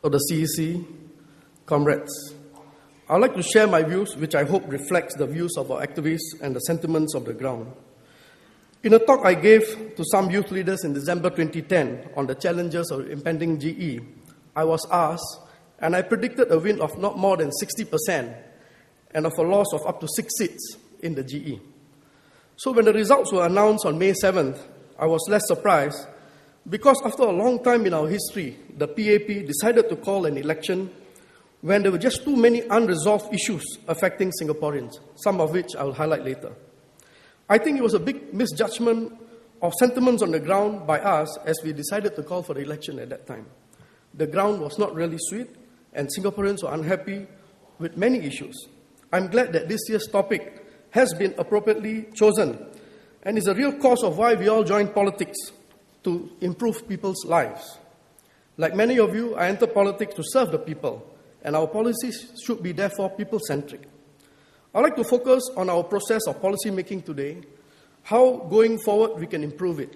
of the CEC, comrades. I'd like to share my views, which I hope reflects the views of our activists and the sentiments of the ground. In a talk I gave to some youth leaders in December 2010 on the challenges of impending GE, I was asked, and I predicted a win of not more than 60% and of a loss of up to 6 seats in the GE. So when the results were announced on May 7th, I was less surprised because after a long time in our history, the PAP decided to call an election when there were just too many unresolved issues affecting Singaporeans, some of which I will highlight later. I think it was a big misjudgment of sentiments on the ground by us as we decided to call for the election at that time. The ground was not really sweet, and Singaporeans were unhappy with many issues. I'm glad that this year's topic has been appropriately chosen and is a real cause of why we all joined politics, to improve people's lives. Like many of you, I entered politics to serve the people, and our policies should be therefore people-centric. I'd like to focus on our process of policy making today, how going forward we can improve it.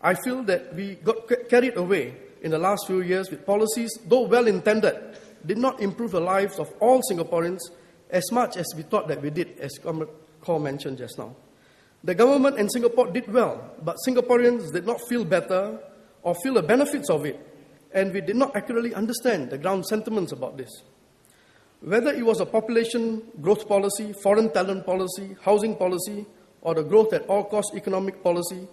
I feel that we got carried away in the last few years with policies, though well-intended, did not improve the lives of all Singaporeans as much as we thought that we did, as Call mentioned just now. The government in Singapore did well, but Singaporeans did not feel better or feel the benefits of it, and we did not accurately understand the ground sentiments about this. Whether it was a population growth policy, foreign talent policy, housing policy, or the growth at all costs economic policy,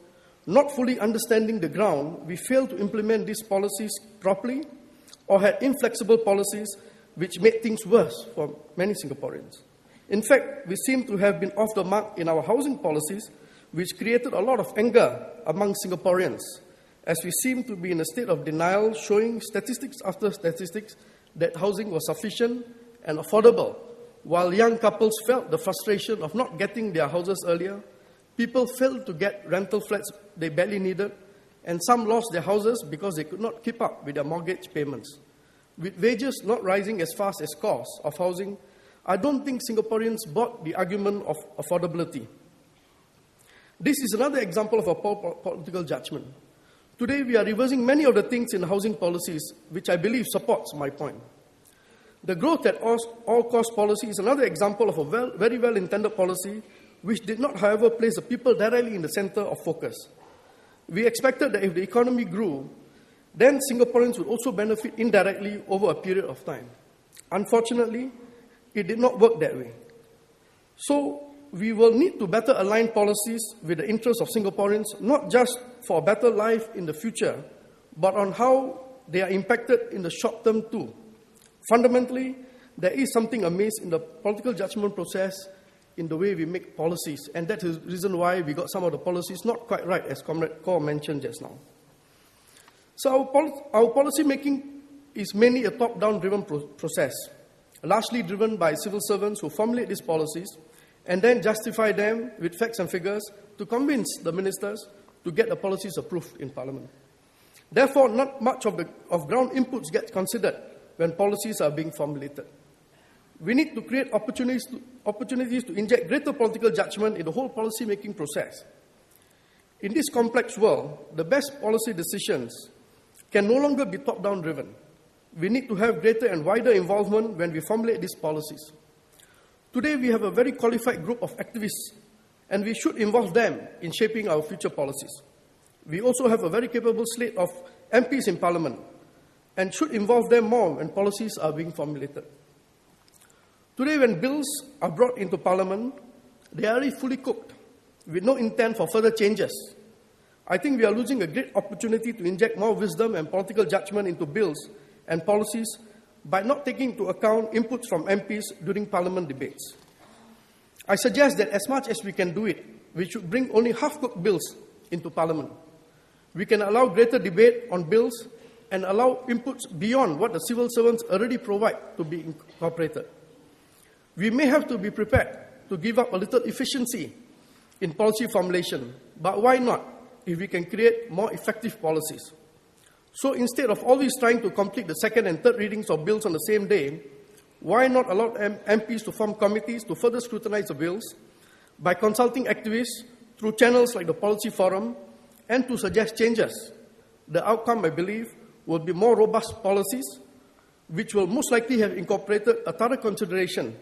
not fully understanding the ground, we failed to implement these policies properly or had inflexible policies which made things worse for many Singaporeans. In fact, we seem to have been off the mark in our housing policies, which created a lot of anger among Singaporeans, as we seem to be in a state of denial, showing statistics after statistics that housing was sufficient and affordable, while young couples felt the frustration of not getting their houses earlier. People failed to get rental flats they badly needed, and some lost their houses because they could not keep up with their mortgage payments. With wages not rising as fast as costs of housing, I don't think Singaporeans bought the argument of affordability. This is another example of a poor political judgment. Today, we are reversing many of the things in housing policies, which I believe supports my point. The growth at all cost policy is another example of a very well-intended policy, which did not, however, place the people directly in the center of focus. We expected that if the economy grew, then Singaporeans would also benefit indirectly over a period of time. Unfortunately, it did not work that way. So, we will need to better align policies with the interests of Singaporeans, not just for a better life in the future, but on how they are impacted in the short term too. Fundamentally, there is something amiss in the political judgment process in the way we make policies, and that is the reason why we got some of the policies not quite right, as Comrade Kaur mentioned just now. So our policy making is mainly a top-down driven process, largely driven by civil servants who formulate these policies and then justify them with facts and figures to convince the ministers to get the policies approved in Parliament. Therefore, not much of ground inputs get considered when policies are being formulated. We need to create opportunities to inject greater political judgment in the whole policy-making process. In this complex world, the best policy decisions can no longer be top-down driven. We need to have greater and wider involvement when we formulate these policies. Today, we have a very qualified group of activists, and we should involve them in shaping our future policies. We also have a very capable slate of MPs in Parliament, and should involve them more when policies are being formulated. Today, when bills are brought into Parliament, they are already fully cooked, with no intent for further changes. I think we are losing a great opportunity to inject more wisdom and political judgment into bills and policies by not taking into account inputs from MPs during Parliament debates. I suggest that as much as we can do it, we should bring only half-cooked bills into Parliament. We can allow greater debate on bills and allow inputs beyond what the civil servants already provide to be incorporated. We may have to be prepared to give up a little efficiency in policy formulation, but why not if we can create more effective policies? So instead of always trying to complete the second and third readings of bills on the same day, why not allow MPs to form committees to further scrutinize the bills by consulting activists through channels like the Policy Forum and to suggest changes? The outcome, I believe, will be more robust policies, which will most likely have incorporated a thorough consideration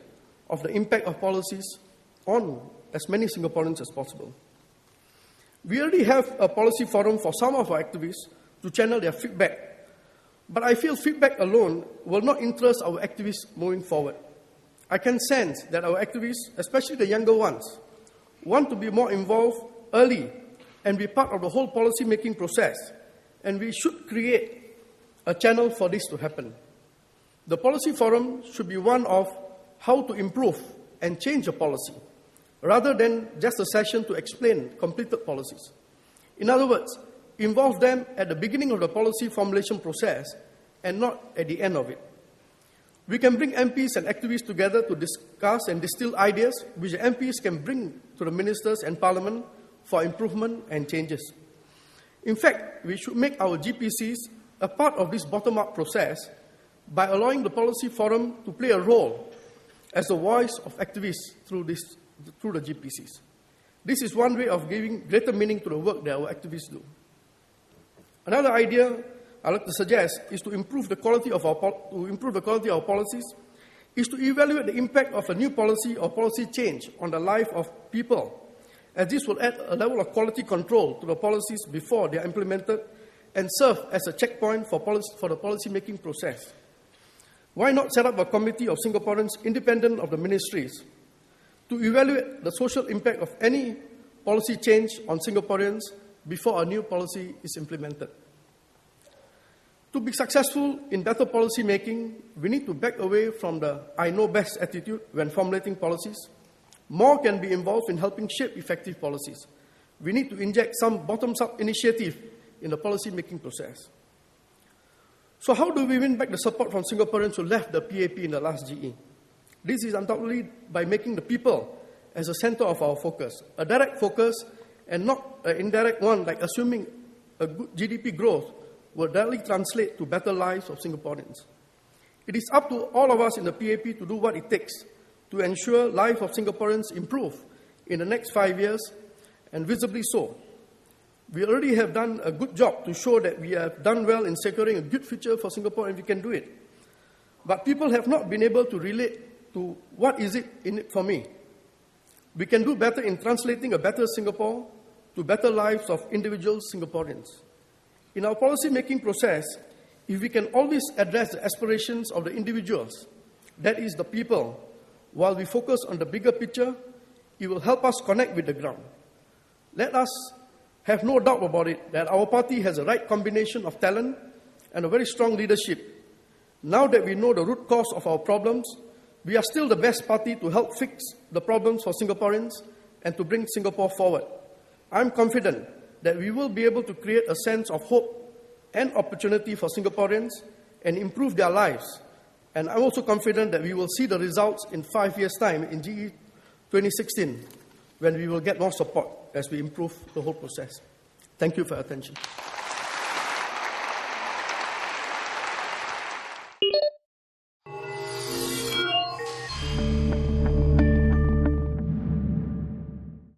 of the impact of policies on as many Singaporeans as possible. We already have a policy forum for some of our activists to channel their feedback, but I feel feedback alone will not interest our activists moving forward. I can sense that our activists, especially the younger ones, want to be more involved early and be part of the whole policy-making process, and we should create a channel for this to happen. The policy forum should be one of how to improve and change a policy, rather than just a session to explain completed policies. In other words, involve them at the beginning of the policy formulation process and not at the end of it. We can bring MPs and activists together to discuss and distill ideas which the MPs can bring to the ministers and Parliament for improvement and changes. In fact, we should make our GPCs a part of this bottom-up process by allowing the policy forum to play a role as the voice of activists through the GPCs. This is one way of giving greater meaning to the work that our activists do. Another idea I'd like to suggest is to improve the quality of our policies, is to evaluate the impact of a new policy or policy change on the life of people, as this will add a level of quality control to the policies before they are implemented and serve as a checkpoint for the policy-making process. Why not set up a committee of Singaporeans independent of the ministries to evaluate the social impact of any policy change on Singaporeans before a new policy is implemented? To be successful in better policy making, we need to back away from the I know best attitude when formulating policies. More can be involved in helping shape effective policies. We need to inject some bottoms-up initiative in the policy making process. So how do we win back the support from Singaporeans who left the PAP in the last GE? This is undoubtedly by making the people as the center of our focus, a direct focus and not an indirect one, like assuming a good GDP growth will directly translate to better lives of Singaporeans. It is up to all of us in the PAP to do what it takes to ensure life of Singaporeans improve in the next 5 years, and visibly so. We already have done a good job to show that we have done well in securing a good future for Singapore, and we can do it. But people have not been able to relate to what is it in it for me. We can do better in translating a better Singapore to better lives of individual Singaporeans. In our policy-making process, if we can always address the aspirations of the individuals, that is the people, while we focus on the bigger picture, it will help us connect with the ground. Let us have no doubt about it that our party has the right combination of talent and a very strong leadership. Now that we know the root cause of our problems, we are still the best party to help fix the problems for Singaporeans and to bring Singapore forward. I'm confident that we will be able to create a sense of hope and opportunity for Singaporeans and improve their lives. And I'm also confident that we will see the results in 5 years' time in GE 2016, when we will get more support as we improve the whole process. Thank you for your attention.